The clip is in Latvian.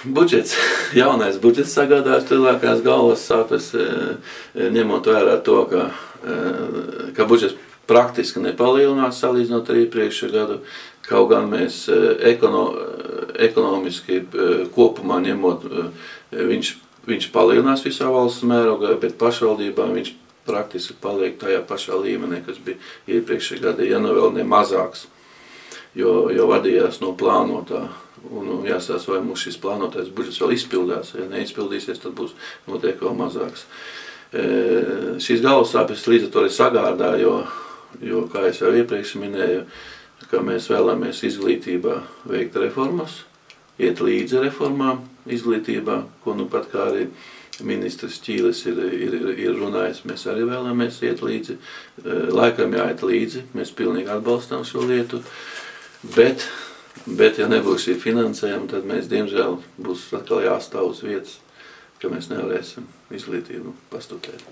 Budžets, jaunais budžets sagādās lielākās galvas sāpes, ņemot vērā to, ka budžets praktiski nepalielinās salīdzinot ar iepriekšējo gadu, kaut gan mēs ekonomiski kopumā ņemot, viņš palielinās visā valsts mērogā, bet pašvaldībā viņš praktiski paliek tajā pašā līmenī, kas bija iepriekšējā gada, ja nu vēl ne mazāks, jo vadījās no plānotā. Un jāstāsta, vai mums šis plānotais budžets vēl izpildās. Ja neizpildīsies, tad būs noteikti vēl mazāks. Šīs galvassāpes līdz ar to arī sagādā, jo, kā es jau iepriekš minēju, ka mēs vēlamies izglītībā veikt reformas, iet līdzi reformām izglītībā, ko nu pat kā arī ministrs Ķīles ir runājis, mēs arī vēlamies iet līdzi. Laikam jāiet līdzi, mēs pilnīgi atbalstām šo lietu, bet ja nebūs šī finansējuma, tad mēs, diemžēl, būs atkal jāstāv uz vietas, ka mēs nevarēsim izglītību pastutēt.